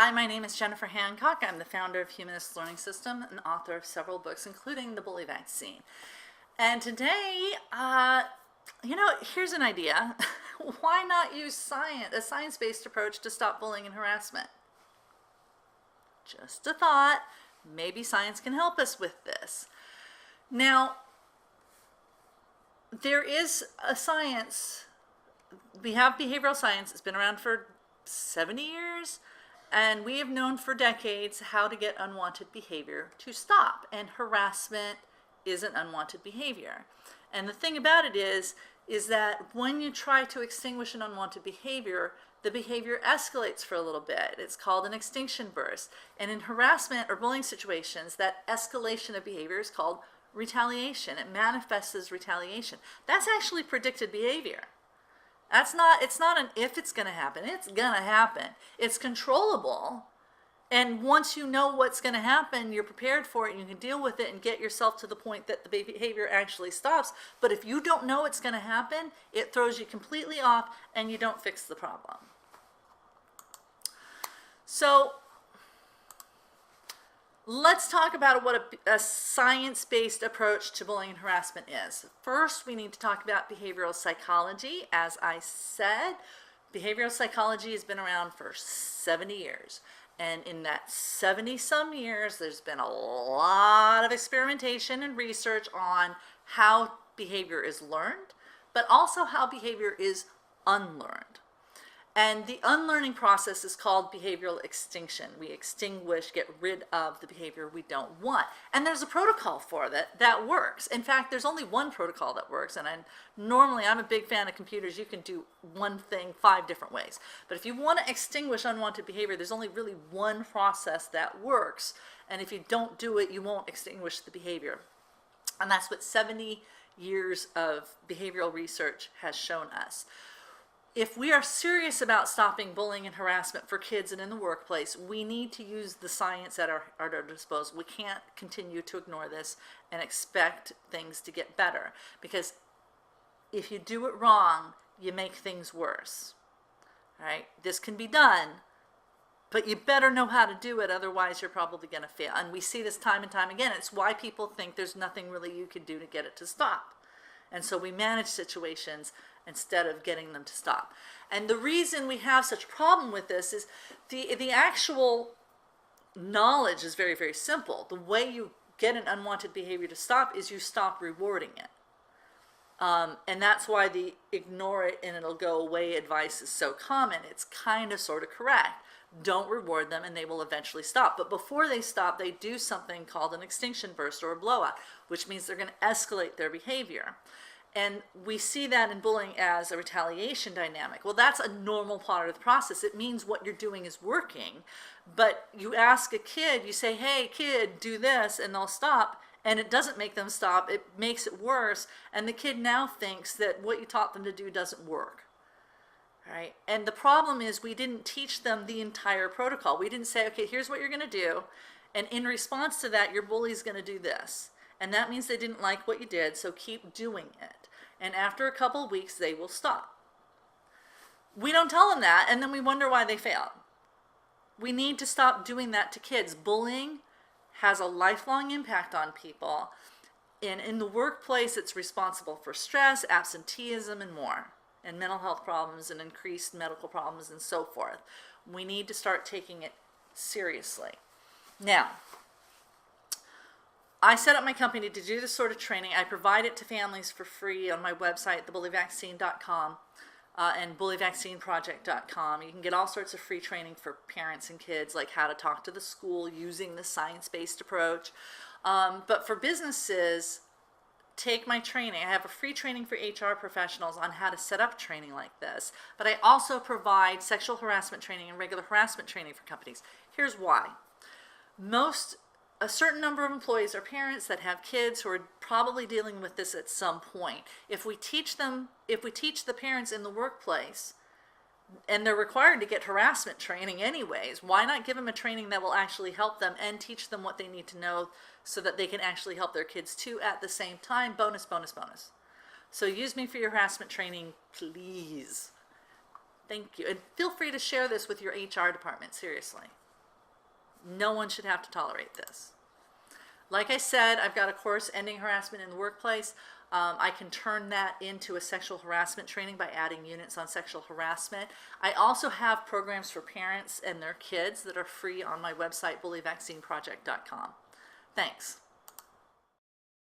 Hi, my name is Jennifer Hancock. I'm the founder of Humanist Learning System and author of several books, including The Bully Vaccine. And today, here's an idea. Why not use science, a science-based approach to stop bullying and harassment? Just a thought. Maybe science can help us with this. Now, there is a science. We have behavioral science. It's been around for 70 years. And we have known for decades how to get unwanted behavior to stop. And harassment is an unwanted behavior. And the thing about it is that when you try to extinguish an unwanted behavior, the behavior escalates for a little bit. It's called an extinction burst. And in harassment or bullying situations, that escalation of behavior is called retaliation. It manifests as retaliation. That's actually predicted behavior. It's not an if it's going to happen. It's going to happen. It's controllable. And once you know what's going to happen, you're prepared for it, and you can deal with it and get yourself to the point that the behavior actually stops. But if you don't know it's going to happen, it throws you completely off and you don't fix the problem. So let's talk about what a science-based approach to bullying and harassment is. First, we need to talk about behavioral psychology. As I said, behavioral psychology has been around for 70 years. And in that 70-some years, there's been a lot of experimentation and research on how behavior is learned, but also how behavior is unlearned. And the unlearning process is called behavioral extinction. We extinguish, get rid of the behavior we don't want. And there's a protocol for that works. In fact, there's only one protocol that works. And normally, I'm a big fan of computers. You can do one thing 5 different ways. But if you want to extinguish unwanted behavior, there's only really one process that works. And if you don't do it, you won't extinguish the behavior. And that's what 70 years of behavioral research has shown us. If we are serious about stopping bullying and harassment for kids and in the workplace, we need to use the science at our disposal. We can't continue to ignore this and expect things to get better, because if you do it wrong, you make things worse. Right? This can be done, but you better know how to do it, otherwise you're probably going to fail. And we see this time and time again. It's why people think there's nothing really you can do to get it to stop. And so we manage situations instead of getting them to stop. And the reason we have such a problem with this is the actual knowledge is very, very simple. The way you get an unwanted behavior to stop is you stop rewarding it. And that's why the ignore it and it'll go away advice is so common. It's kind of sort of correct. Don't reward them and they will eventually stop. But before they stop, they do something called an extinction burst or a blowout, which means they're going to escalate their behavior. And we see that in bullying as a retaliation dynamic. Well, that's a normal part of the process. It means what you're doing is working. But you ask a kid, you say, hey, kid, do this, and they'll stop. And it doesn't make them stop. It makes it worse. And the kid now thinks that what you taught them to do doesn't work. Right? And the problem is we didn't teach them the entire protocol. We didn't say, okay, here's what you're going to do. And in response to that, your bully's going to do this. And that means they didn't like what you did, so keep doing it. And after a couple of weeks, they will stop. We don't tell them that, and then we wonder why they failed. We need to stop doing that to kids. Bullying has a lifelong impact on people. And in the workplace, it's responsible for stress, absenteeism, and more, and mental health problems and increased medical problems and so forth. We need to start taking it seriously. Now, I set up my company to do this sort of training. I provide it to families for free on my website, thebullyvaccine.com, and bullyvaccineproject.com. You can get all sorts of free training for parents and kids, like how to talk to the school using the science-based approach. But for businesses, take my training. I have a free training for HR professionals on how to set up training like this. But I also provide sexual harassment training and regular harassment training for companies. Here's why. A certain number of employees are parents that have kids who are probably dealing with this at some point. If we teach the parents in the workplace, and they're required to get harassment training anyways, why not give them a training that will actually help them and teach them what they need to know so that they can actually help their kids too at the same time? Bonus, bonus, bonus. So use me for your harassment training, please. Thank you. And feel free to share this with your HR department, seriously. No one should have to tolerate this. Like I said, I've got a course, Ending Harassment in the Workplace. I can turn that into a sexual harassment training by adding units on sexual harassment. I also have programs for parents and their kids that are free on my website, bullyvaccineproject.com. Thanks.